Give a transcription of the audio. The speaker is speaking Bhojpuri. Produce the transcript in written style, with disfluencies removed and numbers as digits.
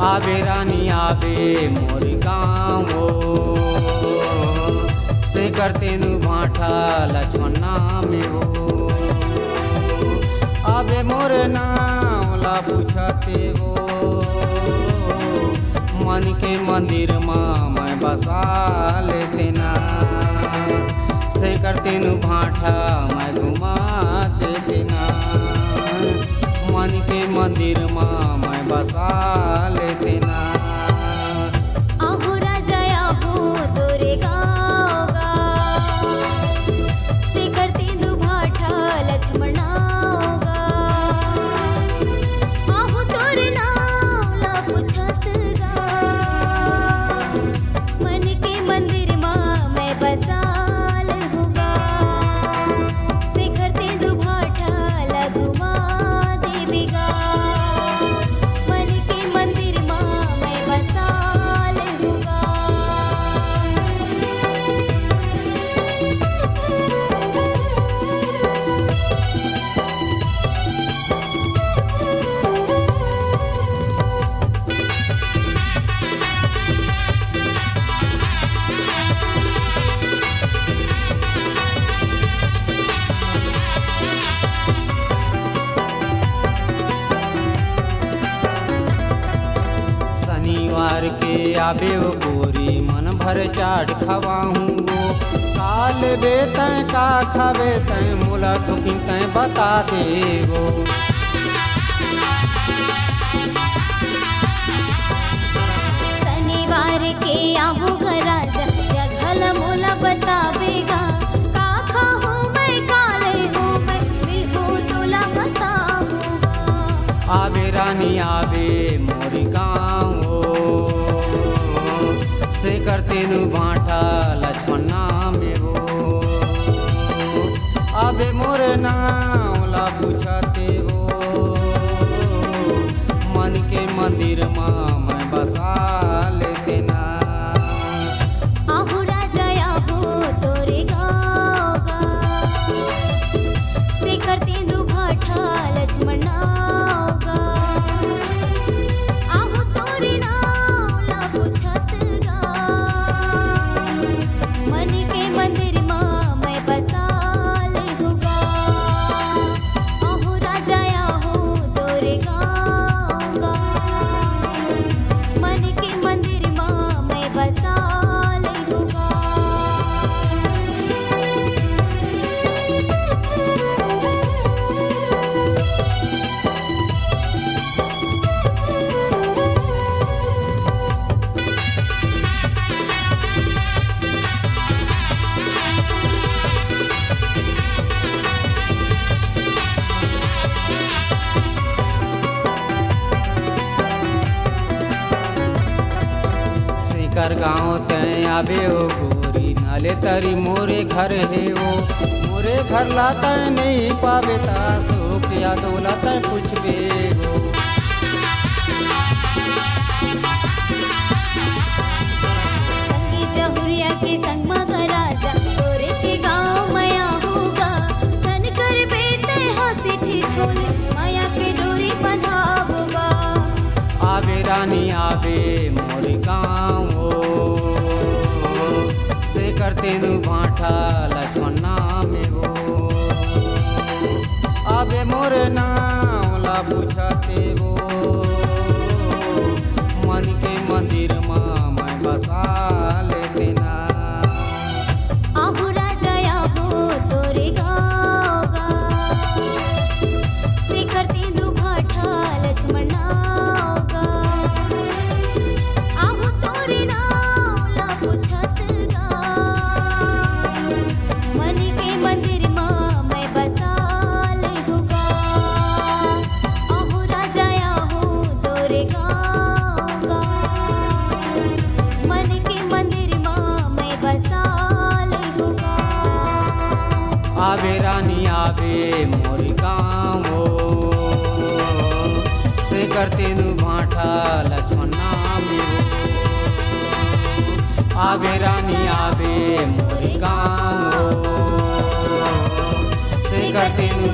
आवे रानी आवे मोर गाँव से करते नु भाठा लक्ष्मण नाम हो। आवे मोर नाम ला पूछते वो मन के मंदिर माँ मैं बसा लेते ना से करते नु भाठा मैं घुमा देते ना मन के मंदिर माँ मैं बसा लेते ना। आहू राजा आहू तोरे गाँव से करते दु भाठा लक्ष्मण आहू तोरे नाम ला पूछत गा मन के मंदिर माँ मैं बसा लहूँगा से करते दु भाठा लगुमा देविगा मन के मंदिर माँ मैं बसा लहूँगा। शनिवार के आवे वो गोरी मन भर चाट खवाऊँ वो काल बेतै का खावे तै मोला थुकी तै बता दे वो। शनिवार के आहू राजा जगल मोला बतावेगा का खाहूँ मैं काले हूँ मैं बिहू तुला बताऊँगा। आवे रानी आवे मोर गाँव से करते नु भाठा लक्ष्मण नाम हो। आवे मोर नाम ला पूछते वो मन के मंदिर माँ मैं बसा लेते ना। आहू राजा आहू तोरे गाँव से करते दु भाठा लक्ष्मण आहू तोरे नाम ला पूछत गा मन के मंदिर माँ मैं बसा लहूँगा। आहू राजा आहू तोरे गाँव मन के मंदिर माँ मैं बसा लहूँगा। कर गाँव तय आवे ओ गोरी नाले तरी मोरे घर है वो मोरे घर लाता नहीं पावे ता सुख या दौलत पूछबे वो। संगी जहुरिया के संग मगा राजा तोरे के गाँव मैं आहूँगा धन कर बेते हंसी ठिठोले माया के डोरी बंधाऊँगा। आवे रानी आवे मोर गाँव से करते नु भाठा लक्ष्मण नाम हो। आवे मोर नाम ला पूछते वो मन के मंदिर माँ मैं बसा लेते ना। आहू राजा आहू तोरे गाँव से करते दु भाठा लक्ष्मण आहू तोरे नाम ला पूछत गा मन के मंदिर माँ मैं बसा लहूँगा। आहू राजा आहू तोरे गाँव मन के मंदिर माँ मैं बसा लहूँगा। आवे रानी आवे मोर गाँव से करते नु भाठा लक्ष्मण नाम हो। आवे रानी आवे मोर गाँव से करते नु